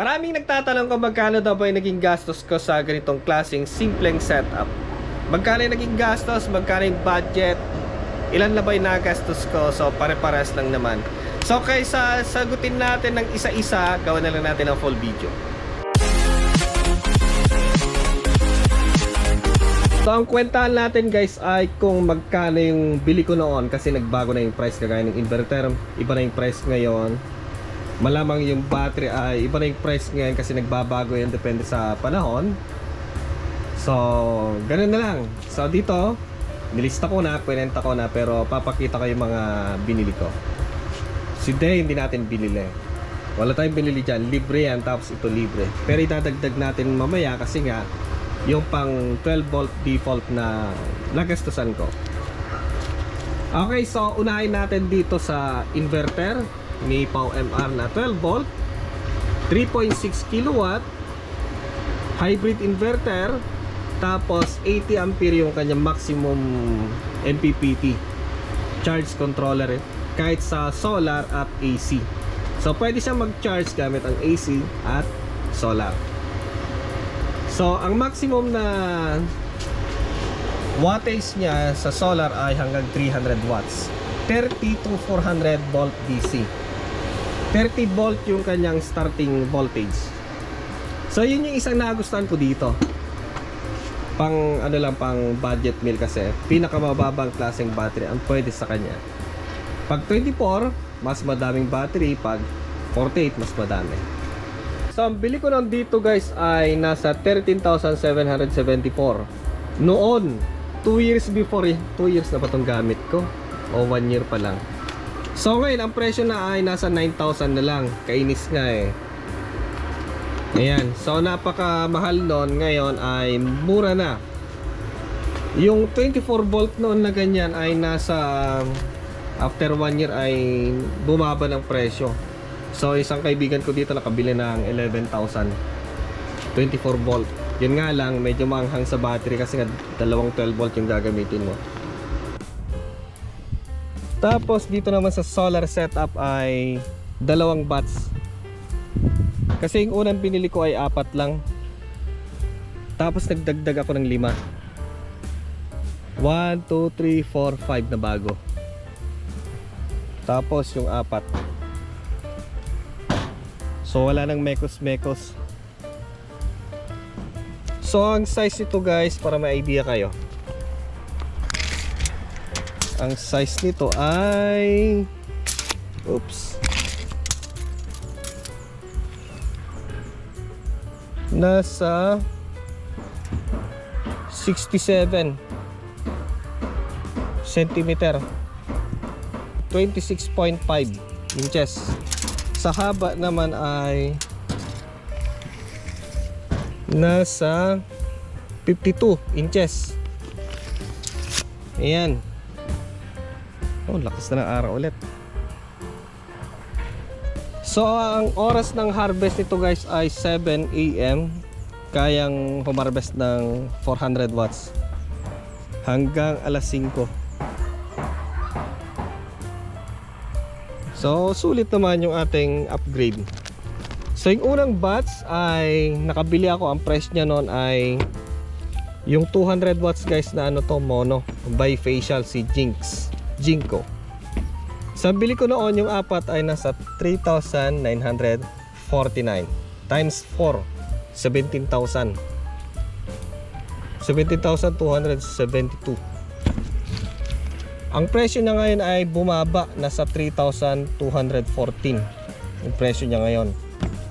Maraming nagtatanong kung magkano daw ba yung naging gastos ko sa ganitong klaseng simpleng setup. Magkano yung naging gastos, magkano yung budget, ilan na ba yung nagastos ko, so pare-pares lang naman. So kaysa sagutin natin ng isa-isa, gawin na lang natin ang full video. So ang kwentahan natin guys ay kung magkano yung bili ko noon, kasi nagbago na yung price kagaya ng inverter, iba na yung price ngayon. Malamang yung battery ay iba na yung price ngayon kasi nagbabago yan depende sa panahon. So ganun na lang. So dito nilista ko na, pinenta ko na, pero papakita ko yung mga binili ko. Si Day hindi natin binili, wala tayong binili dyan, libre yan, tapos ito libre. Pero idadagdag natin mamaya kasi nga yung pang 12 volt default na nagastusan ko. Okay, so unahin natin dito sa inverter ni Pau MR na 12 volt 3.6 kilowatt hybrid inverter, tapos 80 ampere yung kanyang maximum MPPT charge controller kahit sa solar at AC. So pwede siyang mag-charge gamit ang AC at solar. So ang maximum na wattage niya sa solar ay hanggang 300 watts, 30 to 400 volt DC. 30 volt yung kanyang starting voltage. So yun yung isang nagustuhan ko dito. Pang ano lang, pang budget meal kasi pinakamababang klaseng battery ang pwede sa kanya. Pag 24, mas madaming battery. Pag 48, mas madami. So ang bili ko dito guys ay nasa 13,774. Noon, 2 years before, 2 years na pa itong gamit ko, o 1 year pa lang. So ngayon ang presyo na ay nasa 9,000 na lang. Kainis nga eh. Ayan, so napakamahal noon, ngayon ay mura na. Yung 24 volt noon na ganyan ay nasa after 1 year ay bumaba ng presyo. So isang kaibigan ko dito nakabili ng 11,000 24 volt. Yun nga lang, medyo maanghang sa battery kasi nga dalawang 12 volt yung gagamitin mo. Tapos dito naman sa solar setup ay 2 bats. Kasi yung unang binili ko ay 4 lang. Tapos nagdagdag ako ng 5. 1, 2, 3, 4, 5 na bago. Tapos yung 4. So wala nang mekos-mekos. So ang size nito guys, para may idea kayo, ang size nito ay nasa 67 centimeter, 26.5 inches. Sa haba naman ay nasa 52 inches. Ayan. Oh, lakas na ng araw ulit. So ang oras ng harvest nito guys ay 7 AM. Kayang humarvest ng 400 watts hanggang alas 5. So sulit naman yung ating upgrade. So yung unang batch ay nakabili ako, ang price niya noon ay yung 200 watts guys na ano to, mono bifacial, si Jinko. Sa bili ko noon yung 4 ay nasa 3,949 times 4, 17,000. 17,272. Ang presyo niya ngayon ay bumaba, nasa 3,214 yung presyo niya ngayon.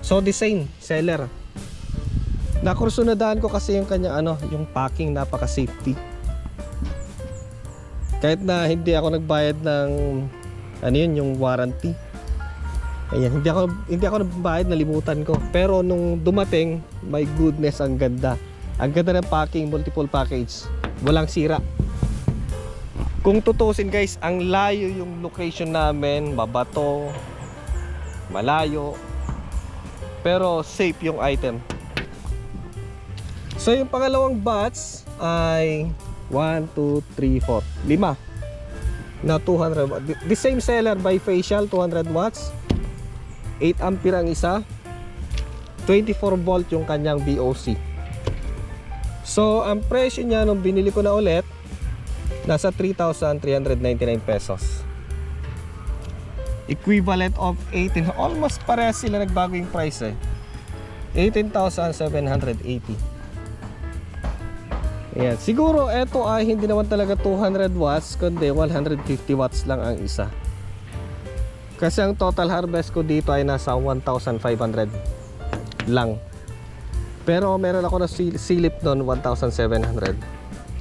So the same seller. Nakursunadaan ko kasi yung kanya yung packing, napaka safety. Kahit na hindi ako nagbayad ng yung warranty. Ayan, hindi ako nagbayad, nalimutan ko. Pero nung dumating, my goodness, ang ganda. Ang ganda ng packing, multiple package. Walang sira. Kung tutusin guys, ang layo yung location namin, mabato, malayo. Pero safe yung item. So yung pangalawang batch ay 1, 2, 3, 4, 5 na 200 watts. The same seller, bifacial, 200 watts, 8 ampere ang isa, 24 volt yung kanyang BOC. So ang presyo niya nung binili ko na ulit, nasa 3,399 pesos. Equivalent of 18, almost parehas sila, nagbago yung price eh. 18,780. Ayan. Siguro ito ay hindi naman talaga 200 watts, kundi 150 watts lang ang isa. Kasi ang total harvest ko dito ay nasa 1,500 lang. Pero meron ako na silip doon 1,700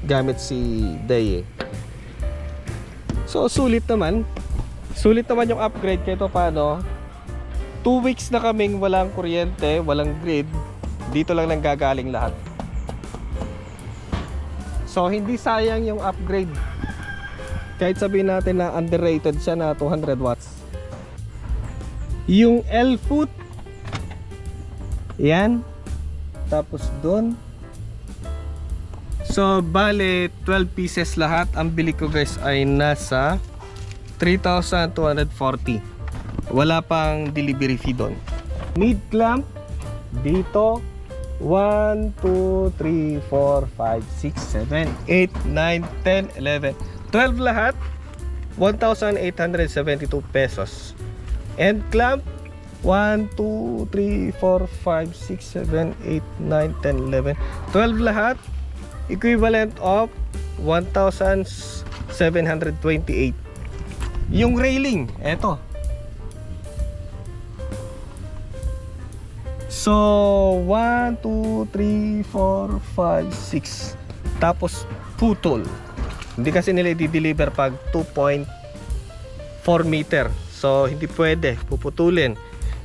gamit si Day. So sulit naman. Sulit naman yung upgrade kahit paano. 2 weeks na kaming walang kuryente, walang grid. Dito lang nanggagaling lahat. So hindi sayang yung upgrade. Kahit sabihin natin na underrated siya na 200 watts. Yung L-foot, yan. Tapos doon. So bale 12 pieces lahat. Ang bili ko guys ay nasa 3,240. Wala pang delivery fee doon. Mid clamp dito 1, 2, 3, 4, 5, 6, 7, 8, 9, 10, 11, 12 lahat 1,872 pesos. End clamp 1, 2, 3, 4, 5, 6, 7, 8, 9, 10, 11, 12 lahat equivalent of 1,728. Yung railing, eto. So 1, 2, 3, 4, 5, 6. Tapos putol. Hindi kasi nila i-deliver pag 2.4 meter. So hindi pwede, puputulin.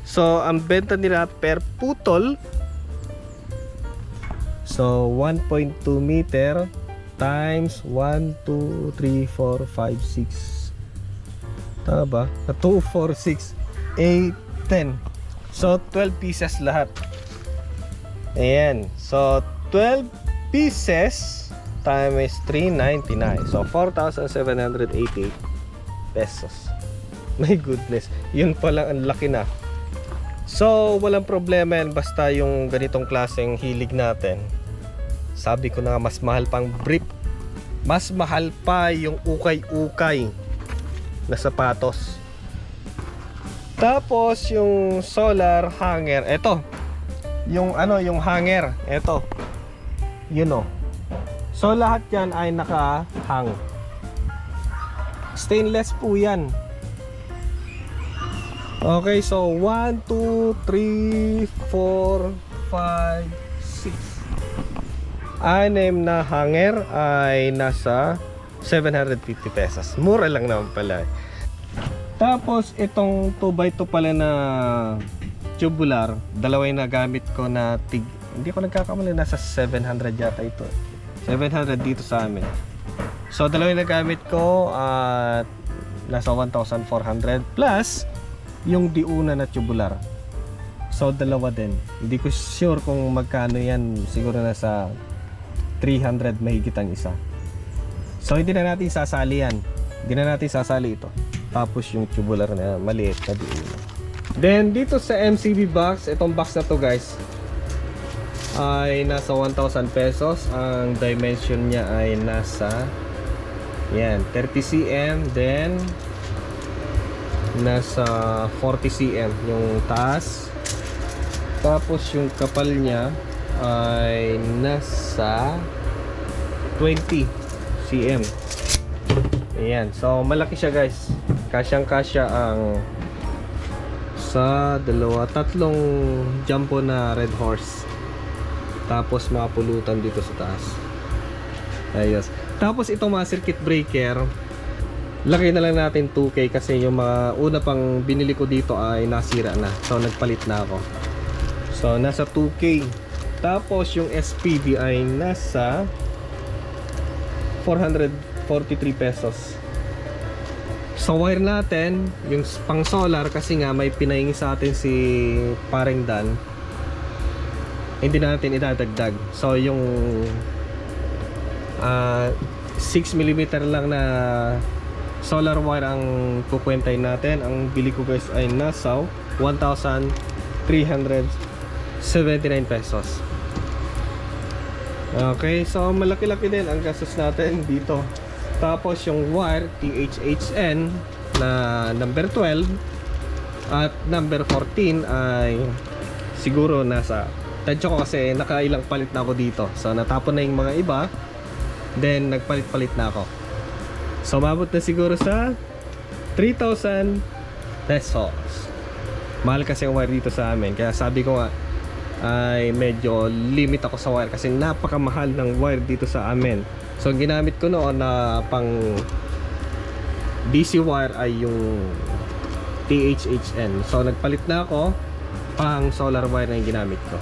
So ang benta nila per putol, so 1.2 meter times 1, 2, 3, 4, 5, 6. Tama ba? 2, 4, 6, 8, 10. So 12 pieces lahat. Ayan. So 12 pieces times 399. So 4,788 pesos. My goodness. Yun pa lang, ang laki na. So walang problema yan, basta yung ganitong klaseng hilig natin. Sabi ko na nga, mas mahal pang brief. Mas mahal pa yung ukay-ukay na sapatos. Tapos yung solar hanger, eto. Yung ano, yung hanger, eto. Yun o. So lahat yan ay naka-hang. Stainless po yan. Okay, so 1, 2, 3, 4, 5, 6. 6 na hanger ay nasa 750 pesos. Mura lang naman pala. Tapos itong 2x2 pala na tubular, dalawa yung nagamit ko na hindi ko nagkakamali, nasa 700 yata ito. 700 dito sa amin. So dalawa yung nagamit ko at nasa 1,400 plus yung diuna na tubular. So dalawa din. Hindi ko sure kung magkano yan. Siguro nasa 300 mahigit ang isa. So hindi na natin sasali yan. Hindi na natin sasali ito. Tapos yung tubular na maliit na diuna. Then dito sa MCB box, itong box na to guys ay nasa 1,000 pesos. Ang dimension niya ay nasa yan, 30 cm. Then nasa 40 cm yung taas. Tapos yung kapal niya ay nasa 20 cm. Ayan, so malaki siya guys. Kasyang kasya ang sa tatlong jumbo na Red Horse. Tapos mga pulutan dito sa taas. Ayos. Tapos itong mga circuit breaker, lagay na lang natin 2K kasi yung mga una pang binili ko dito ay nasira na. So nagpalit na ako. So nasa 2K. Tapos yung SPD ay nasa 443 pesos. So wire natin, yung pang solar, kasi nga may pinahingi sa atin si Paring Dan, hindi natin idadagdag. So yung 6mm lang na solar wire ang kukwentay natin. Ang bili ko guys ay nasa 1,360 79 pesos. Okay, so malaki-laki din ang gastos natin dito. Tapos yung wire THHN na number 12 at number 14 ay siguro nasa, tansya ko kasi nakailang palit na ako dito. So natapon na yung mga iba, then nagpalit-palit na ako. So mabot na siguro sa 3,000 pesos. Mahal kasi ang wire dito sa amin, kaya sabi ko nga ay medyo limit ako sa wire kasi napakamahal ng wire dito sa amin. So ang ginamit ko noon na pang DC wire ay yung THHN. So nagpalit na ako, pang solar wire na yung ginamit ko.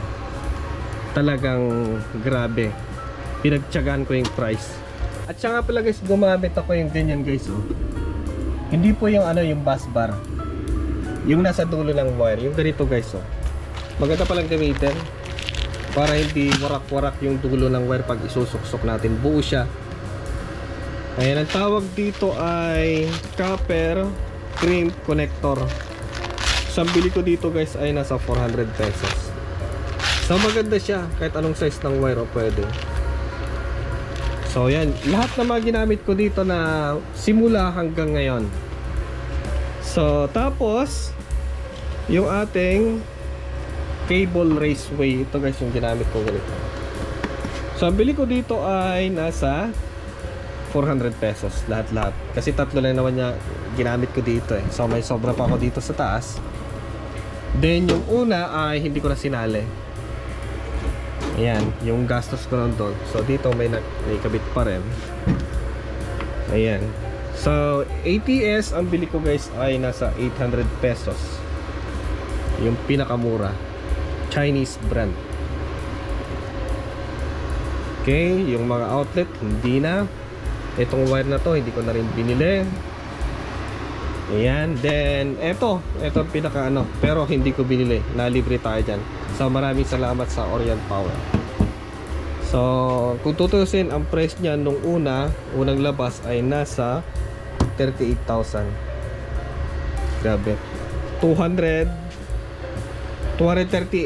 Talagang grabe, pinagtiyagaan ko yung price. At siya nga pala guys, gumamit ako yung ganyan guys, oh. Hindi po yung ano, yung bus bar, yung nasa dulo ng wire, yung ganito guys, oh. Maganda palang gamitin para hindi warak-warak yung dulo ng wire pag isusuksok natin. Buo siya. Ayan, ang tawag dito ay copper crimp connector. So ang bili ko dito guys ay nasa 400 pesos. So maganda siya, kahit anong size ng wire pwede. So yan, lahat na mga ginamit ko dito na simula hanggang ngayon. So tapos yung ating cable raceway, ito guys yung ginamit ko ganito. So ang bili ko dito ay nasa 400 pesos lahat-lahat. Kasi tatlo lang naman niya ginamit ko dito eh. So may sobra pa ako dito sa taas. Then yung una ay hindi ko na sinali. Ayan, yung gastos ko nun doon. So dito may kabit pa rin. Ayan. So ATS ang bili ko guys ay nasa 800 pesos. Yung pinakamura, Chinese brand. Okay, yung mga outlet hindi na. Itong wire na to hindi ko na rin binili. Ayan, then ito pinaka ano, pero hindi ko binili, nalibre tayo dyan. So maraming salamat sa Orient Power. So kung tutusin, ang price niya nung unang labas ay nasa 38,000. Grabe, 230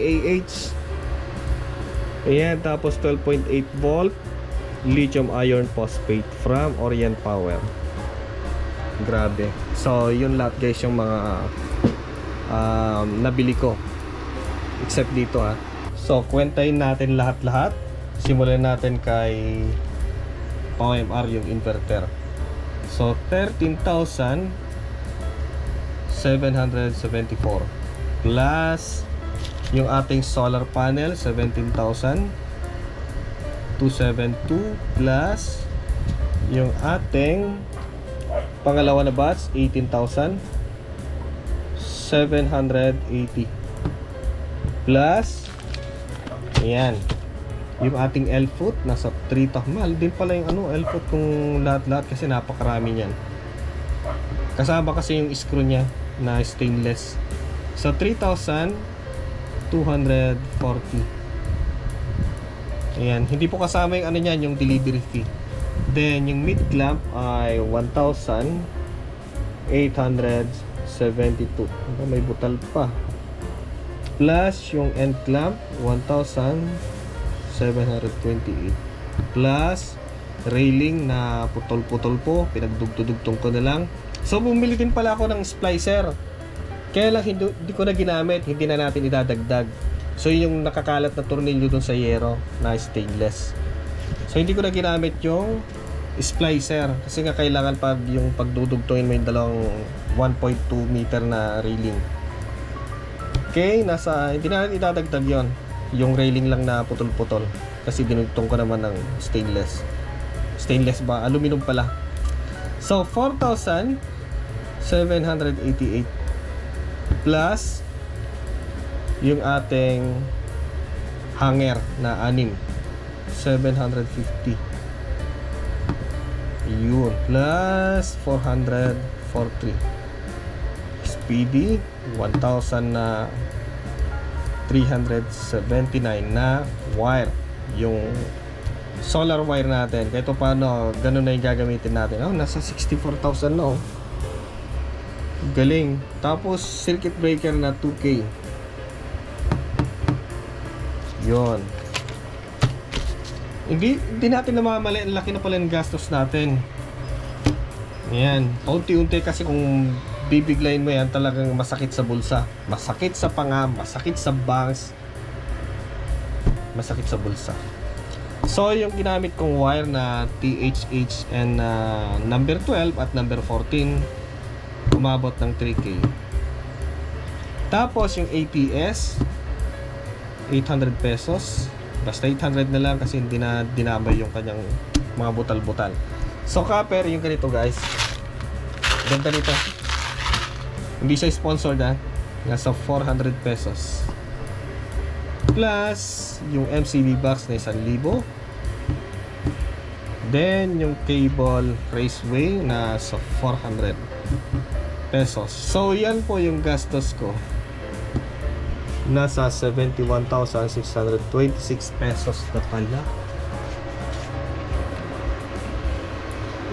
AH. Ayan, tapos 12.8 volt lithium iron phosphate from Orient Power. Grabe. So yun lahat guys yung mga nabili ko, except dito ha. So kwentahin natin lahat-lahat. Simulan natin kay OMR, yung inverter. So 13,774 plus yung ating solar panel 17,272 plus yung ating pangalawa na batch 18,780 plus ayan yung ating L-foot nasa 3,000. Mahal din pala yung ano L-foot kung lahat-lahat kasi napakarami niyan. Kasama kasi yung screw niya na stainless. So 3,240. Ayan, hindi po kasama yung ano niyan, yung delivery fee. Then yung mid clamp ay 1,872. May butal pa. Plus yung end clamp 1,728. Plus railing na putol-putol po, pinagdugtong ko na lang. So bumili din pala ako ng splicer. Kaya lang hindi ko na ginamit, hindi na natin idadagdag. So yung nakakalat na tornilyo dun sa yero na stainless. So hindi ko na ginamit yung splicer kasi nga kailangan pag yung pagdudugtongin mo yung dalawang 1.2 meter na railing. Okay, hindi na natin idadagdag yon. Yung railing lang na putol-putol kasi dinugtong ko naman ng stainless. Stainless ba? Aluminum pala. So 4,788 plus yung ating hanger na 6, 750. Yun, plus 443. Speedy 1,000 na 379 na wire. Yung solar wire natin kahit paano ganun na yung gagamitin natin. Nasa 64,000 na. Galing. Tapos circuit breaker na 2K. Yun. Hindi natin namamali, ang laki na pala ng gastos natin. Ayan, paunti-unti kasi kung bibiglayin mo yan, talagang masakit sa bulsa. Masakit sa panga, masakit sa bangs, masakit sa bulsa. So, yung ginamit kong wire na THH and number 12 at number 14, umabot ng 3K. Tapos, yung APS, 800 pesos. Basta 800 na lang kasi hindi na dinamay yung kanyang mga butal-butal. So, copper, yung ganito guys. Ganda nito. Hindi siya sponsored ha. Nasa 400 pesos. Plus, yung MCB box na 1,000. Then, yung cable raceway na sa 400 pesos. So, yan po yung gastos ko. Nasa 71,626 pesos na pala.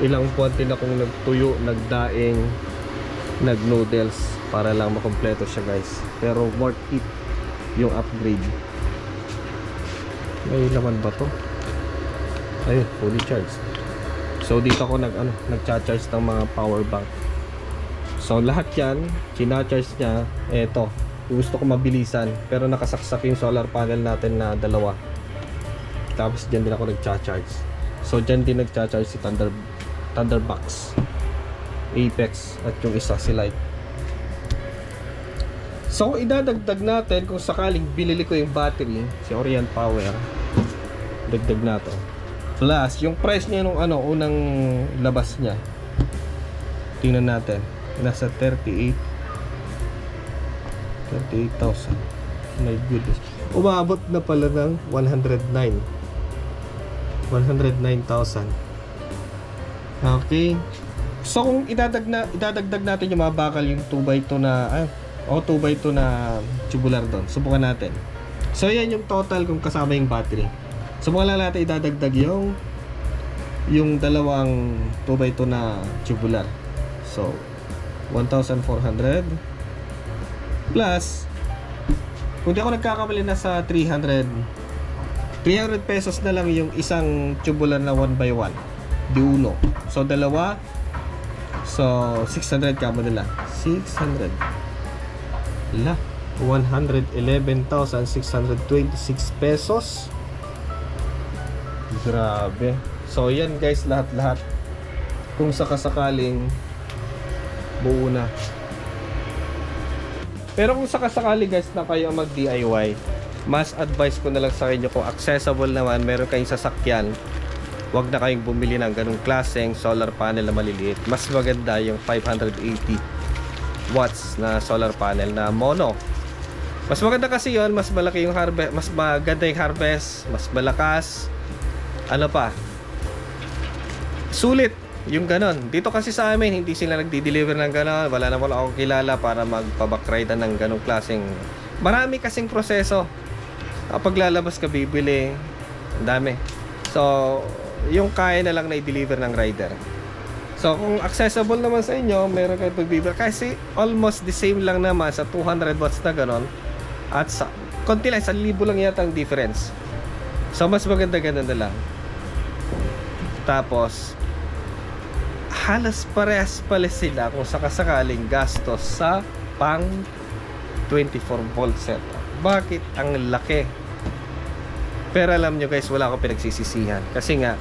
Ilang buwan din akong nagtuyo, nagdaing, nag-noodles para lang makompleto siya guys. Pero worth it yung upgrade. May laman ba to? Ayun, fully charged. So dito ako nagcha-charge ng mga power bank. So lahat yan, china-charge niya. Eto, gusto ko mabilisan pero nakasaksak yung solar panel natin na dalawa. Tapos dyan din ako nagcha-charge. So dyan din nagcha-charge si Thunderbox, Apex at yung isa si Light. So idadagdag natin kung sakaling binili ko yung battery, si Orient Power. Dagdag na to. Plus yung price niya nung unang labas niya. Tingnan natin. Nasa 38,000. My goodness. Umabot na pala ng 109,000. Okay. So kung idadagdag natin yung mga bakal, yung 2x2 na 2x2 na tubular doon. Subukan natin. So yan yung total kung kasama yung battery. Subukan lang natin idadagdag yung dalawang 2x2 na tubular. So 1,400 plus, kung di ako nagkakamali, na sa 300 pesos na lang yung isang tubular na 1x1 di uno. So dalawa, so 600 kamo nila. 600 la 111,626 pesos. Grabe. So yan guys, lahat kung sakasakaling buo na. Pero kung sakasakali guys na kayo mag DIY, mas advice ko na lang sa inyo, kung accessible naman, meron kayong sasakyan, wag na kayong bumili ng ganung klaseng solar panel na maliliit. Mas maganda yung 580 watts na solar panel na mono. Mas maganda kasi yon, mas malaki yung harvest, mas maganda yung harvest, mas malakas. Ano pa? Sulit yung ganon. Dito kasi sa amin, hindi sila nagdi-deliver ng ganon. Wala naman akong kilala para magpabackride ng ganong klaseng. Marami kasing proseso. Kapag lalabas ka, bibili, ang dami. So, yung kaya na lang na i-deliver ng rider. So, kung accessible naman sa inyo, meron kayo pag-deliver. Kasi almost the same lang naman sa 200 watts na ganon. At sa konti lang, 1,000 lang yata ang difference. So, mas maganda ganun na lang. Tapos, halos parehas pala sila kung sakasakaling gastos sa pang 24 volt setup. Bakit ang laki? Pero alam nyo guys, wala akong pinagsisisihan kasi nga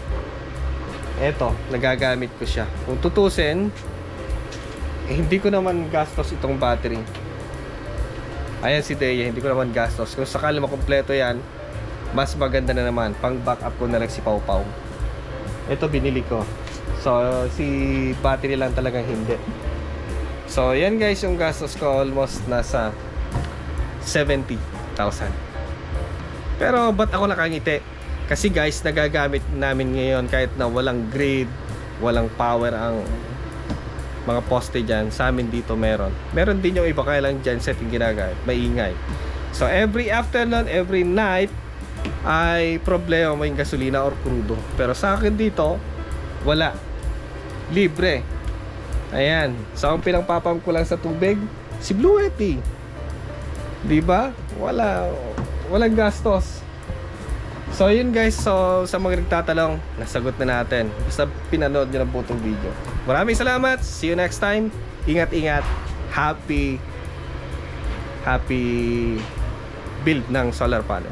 eto, nagagamit ko siya. Kung tutusin, hindi ko naman gastos itong battery. Ayan si Deya, hindi ko naman gastos. Kung sakali makumpleto yan, mas maganda na naman. Pang backup ko na lang si Pau Pau. Ito binili ko. So, si battery lang talagang hindi. So, yan guys, yung gastos ko almost nasa 70,000. Pero, ba't ako nakangiti? Kasi guys, nagagamit namin ngayon kahit na walang grid, walang power ang mga poste dyan. Sa amin dito meron. Meron din yung iba, kaya lang genset yung ginagamit. Maingay. So, every afternoon, every night, ay problema mo yung gasolina or crudo. Pero sa akin dito, wala. Libre. Ayan. So, ang pinangpapam ko lang sa tubig, si Blue Yeti. Diba? Walang gastos. So yun guys, so sa mga nagtatanong, nasagot na natin. Basta pinanood nyo na po itong video. Maraming salamat, see you next time. Ingat-ingat, happy build ng solar panel.